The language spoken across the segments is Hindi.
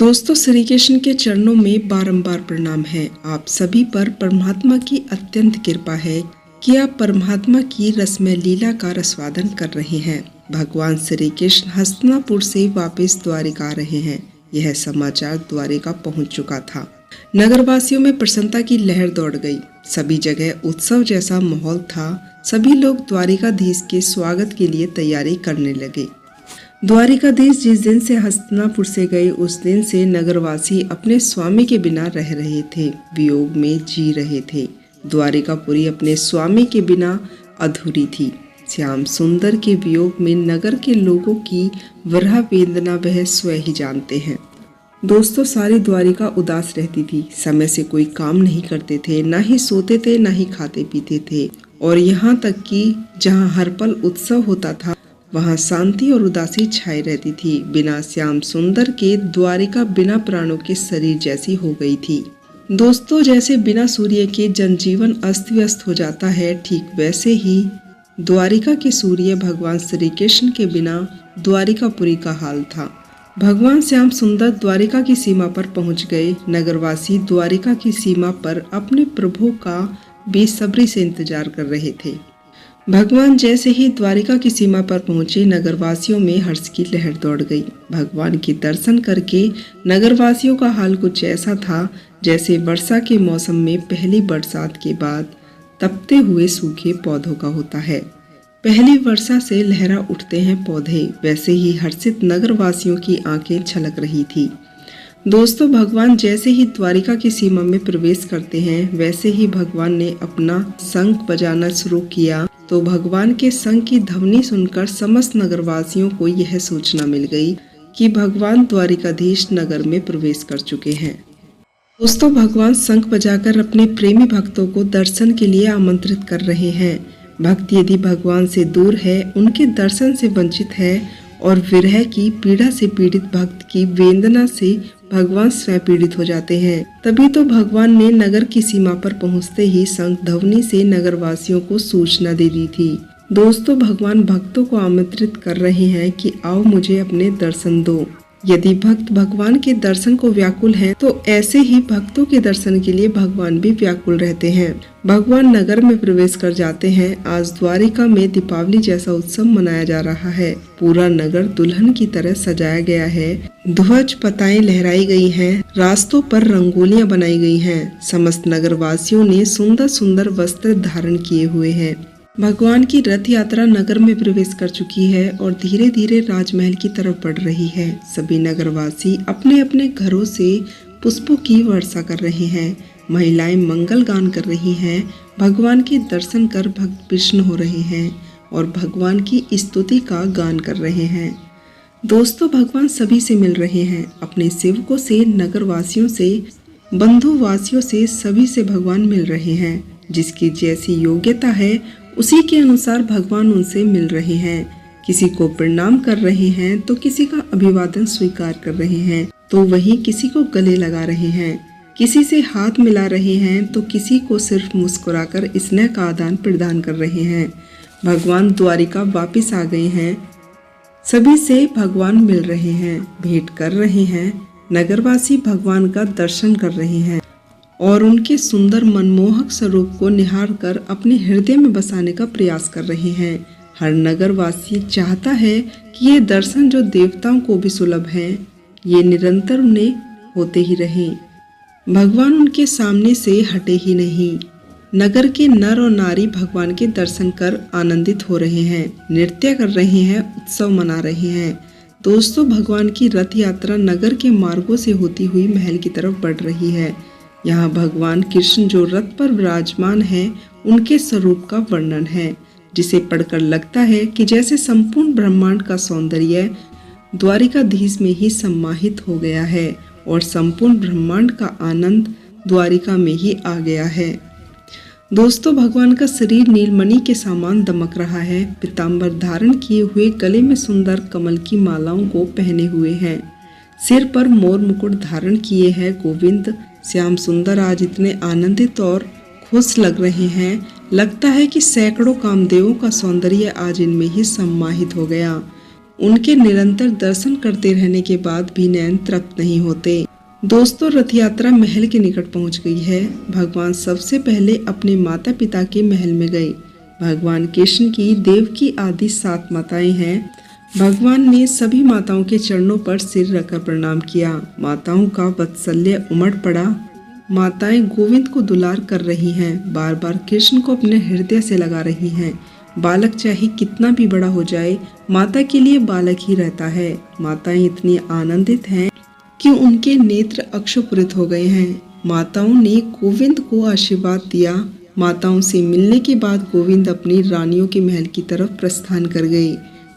दोस्तों, श्री कृष्ण के चरणों में बारंबार प्रणाम है। आप सभी पर परमात्मा की अत्यंत कृपा है कि आप परमात्मा की रसमय लीला का रसवादन कर रहे हैं। भगवान श्री कृष्ण हस्तिनापुर से वापस द्वारिका आ रहे हैं। यह समाचार द्वारिका पहुंच चुका था। नगरवासियों में प्रसन्नता की लहर दौड़ गई। सभी जगह उत्सव जैसा माहौल था। सभी लोग द्वारिकाधीश के स्वागत के लिए तैयारी करने लगे। द्वारिकाधीश जिस दिन से हस्तिनापुर से गए, उस दिन से नगरवासी अपने स्वामी के बिना रह रहे थे, वियोग में जी रहे थे। द्वारिकापुरी अपने स्वामी के बिना अधूरी थी। श्याम सुंदर के वियोग में नगर के लोगों की विरह वेदना वह स्वयं ही जानते हैं। दोस्तों, सारी द्वारिका उदास रहती थी। समय से कोई काम नहीं करते थे, ना ही सोते थे, ना ही खाते पीते थे। और यहाँ तक कि जहाँ हर पल उत्सव होता था, वहाँ शांति और उदासी छाई रहती थी। बिना श्याम सुंदर के द्वारिका बिना प्राणों के शरीर जैसी हो गई थी। दोस्तों, जैसे बिना सूर्य के जनजीवन अस्त व्यस्त हो जाता है, ठीक वैसे ही द्वारिका के सूर्य भगवान श्री कृष्ण के बिना द्वारिकापुरी का हाल था। भगवान श्याम सुंदर द्वारिका की सीमा पर पहुंच गए। नगरवासी द्वारिका की सीमा पर अपने प्रभु का बेसब्री से इंतजार कर रहे थे। भगवान जैसे ही द्वारिका की सीमा पर पहुंचे, नगरवासियों में हर्ष की लहर दौड़ गई। भगवान के दर्शन करके नगरवासियों का हाल कुछ ऐसा था जैसे वर्षा के मौसम में पहली बरसात के बाद तपते हुए सूखे पौधों का होता है। पहली वर्षा से लहरा उठते हैं पौधे, वैसे ही हर्षित नगरवासियों की आंखें छलक रही थी। दोस्तों, भगवान जैसे ही द्वारिका की सीमा में प्रवेश करते हैं, वैसे ही भगवान ने अपना शंख बजाना शुरू किया। तो भगवान के शंख की ध्वनि सुनकर समस्त नगरवासियों को यह सूचना मिल गई कि भगवान द्वारिकाधीश नगर में प्रवेश कर चुके हैं। दोस्तों, भगवान शंख बजाकर अपने प्रेमी भक्तों को दर्शन के लिए आमंत्रित कर रहे हैं। भक्त यदि भगवान से दूर है, उनके दर्शन से वंचित है और विरह की पीड़ा से पीड़ित भक्त की वेदना से भगवान स्वयं पीड़ित हो जाते हैं। तभी तो भगवान ने नगर की सीमा पर पहुंचते ही शंख ध्वनि से नगरवासियों को सूचना दे दी थी। दोस्तों, भगवान भक्तों को आमंत्रित कर रहे हैं कि आओ मुझे अपने दर्शन दो। यदि भक्त भगवान के दर्शन को व्याकुल हैं, तो ऐसे ही भक्तों के दर्शन के लिए भगवान भी व्याकुल रहते हैं। भगवान नगर में प्रवेश कर जाते हैं। आज द्वारिका में दीपावली जैसा उत्सव मनाया जा रहा है। पूरा नगर दुल्हन की तरह सजाया गया है। ध्वज पताएं लहराई गई हैं, रास्तों पर रंगोलियां बनाई गई हैं। समस्त नगरवासियों ने सुंदर सुंदर वस्त्र धारण किए हुए हैं। भगवान की रथ यात्रा नगर में प्रवेश कर चुकी है और धीरे धीरे राजमहल की तरफ बढ़ रही है। सभी नगरवासी अपने अपने घरों से पुष्पों की वर्षा कर रहे हैं। महिलाएं मंगल गान कर रही हैं। भगवान के दर्शन कर भक्त प्रसन्न हो रहे हैं और भगवान की स्तुति का गान कर रहे हैं। दोस्तों, भगवान सभी से मिल रहे हैं। अपने सेवकों से, नगरवासियों से, बंधुवासियों से, सभी से भगवान मिल रहे हैं। जिसकी जैसी योग्यता है, उसी के अनुसार भगवान उनसे मिल रहे हैं। किसी को प्रणाम कर रहे हैं, तो किसी का अभिवादन स्वीकार कर रहे हैं, तो वहीं किसी को गले लगा रहे हैं। किसी से हाथ मिला रहे हैं, तो किसी को सिर्फ मुस्कुराकर स्नेह का आदान प्रदान कर रहे हैं। भगवान द्वारिका वापिस आ गए हैं। सभी से भगवान मिल रहे हैं, भेंट कर रहे हैं। नगरवासी भगवान का दर्शन कर रहे हैं और उनके सुंदर मनमोहक स्वरूप को निहार कर अपने हृदय में बसाने का प्रयास कर रहे हैं। हर नगरवासी चाहता है कि ये दर्शन जो देवताओं को भी सुलभ हैं, ये निरंतर उन्हें होते ही रहें। भगवान उनके सामने से हटे ही नहीं। नगर के नर और नारी भगवान के दर्शन कर आनंदित हो रहे हैं, नृत्य कर रहे हैं, उत्सव मना रहे हैं। दोस्तों, भगवान की रथ यात्रा नगर के मार्गों से होती हुई महल की तरफ बढ़ रही है। यहाँ भगवान कृष्ण जो रथ पर विराजमान है, उनके स्वरूप का वर्णन है, जिसे पढ़कर लगता है कि जैसे संपूर्ण ब्रह्मांड का सौंदर्य द्वारिकाधीश में ही सम्माहित हो गया है और संपूर्ण ब्रह्मांड का आनंद द्वारिका में ही आ गया है। दोस्तों, भगवान का शरीर नीलमणि के समान दमक रहा है। पीतांबर धारण किए हुए, गले में सुंदर कमल की मालाओं को पहने हुए हैं, सिर पर मोर मुकुट धारण किए हैं। गोविंद श्याम सुंदर आज इतने आनंदित और खुश लग रहे हैं, लगता है कि सैकड़ों कामदेवों का सौंदर्य आज इनमें ही सम्माहित हो गया। उनके निरंतर दर्शन करते रहने के बाद भी नयन तृप्त नहीं होते। दोस्तों, रथ यात्रा महल के निकट पहुंच गई है। भगवान सबसे पहले अपने माता पिता के महल में गए। भगवान कृष्ण की देवकी आदि 7 माताएं हैं। भगवान ने सभी माताओं के चरणों पर सिर रखकर प्रणाम किया। माताओं का वात्सल्य उमड़ पड़ा। माताएं गोविंद को दुलार कर रही हैं, बार बार कृष्ण को अपने हृदय से लगा रही हैं। बालक चाहे कितना भी बड़ा हो जाए, माता के लिए बालक ही रहता है। माताएं इतनी आनंदित हैं कि उनके नेत्र अक्षुपुरित हो गए हैं। माताओं ने गोविंद को आशीर्वाद दिया। माताओं से मिलने के बाद गोविंद अपनी रानियों के महल की तरफ प्रस्थान कर गए।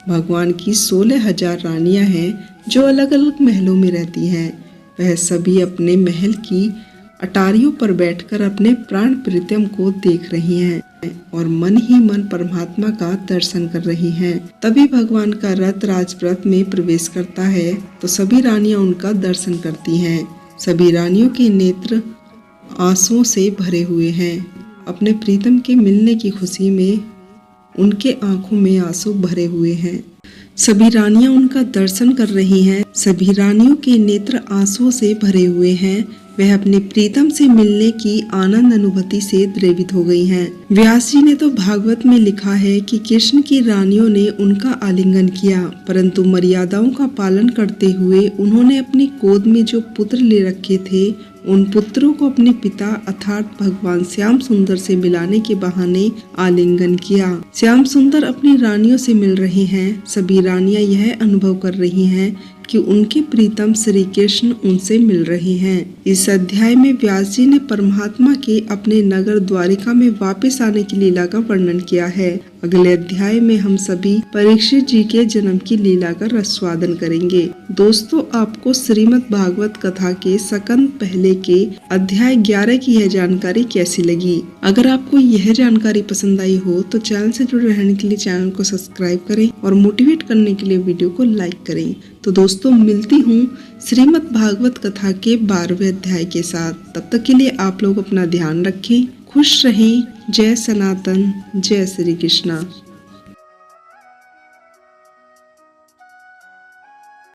भगवान की 16,000 रानियां हैं जो अलग अलग महलों में रहती हैं। वह सभी अपने महल की अटारियों पर बैठकर अपने प्राण प्रीतम को देख रही हैं और मन ही मन परमात्मा का दर्शन कर रही हैं। तभी भगवान का रथ राजपथ में प्रवेश करता है तो सभी रानियां उनका दर्शन करती हैं। सभी रानियों के नेत्र आंसुओं से भरे हुए हैं। अपने प्रीतम के मिलने की खुशी में उनके आंखों में आंसू भरे हुए हैं। सभी रानियां उनका दर्शन कर रही हैं। सभी रानियों के नेत्र आंसुओं से भरे हुए हैं। वह अपने प्रीतम से मिलने की आनंद अनुभूति से द्रवित हो गई हैं। व्यास जी ने तो भागवत में लिखा है कि कृष्ण की रानियों ने उनका आलिंगन किया, परंतु मर्यादाओं का पालन करते हुए उन्होंने अपनी गोद में जो पुत्र ले रखे थे उन पुत्रों को अपने पिता अर्थात भगवान श्याम सुंदर से मिलाने के बहाने आलिंगन किया। श्याम सुंदर अपनी रानियों से मिल रहे हैं। सभी रानियां यह अनुभव कर रही हैं कि उनके प्रीतम श्री कृष्ण उनसे मिल रहे हैं। इस अध्याय में व्यास जी ने परमात्मा के अपने नगर द्वारिका में वापस आने की लीला का वर्णन किया है। अगले अध्याय में हम सभी परीक्षित जी के जन्म की लीला का रसवादन करेंगे। दोस्तों, आपको श्रीमद् भागवत कथा के सकंद पहले के अध्याय 11 की यह जानकारी कैसी लगी? अगर आपको यह जानकारी पसंद आई हो तो चैनल से जुड़े रहने के लिए चैनल को सब्सक्राइब करें और मोटिवेट करने के लिए वीडियो को लाइक करें। तो दोस्तों, मिलती हूँ श्रीमद् भागवत कथा के 12वें अध्याय के साथ। तब तक के लिए आप लोग अपना ध्यान रखें, खुश रहें। जय सनातन, जय श्री कृष्णा।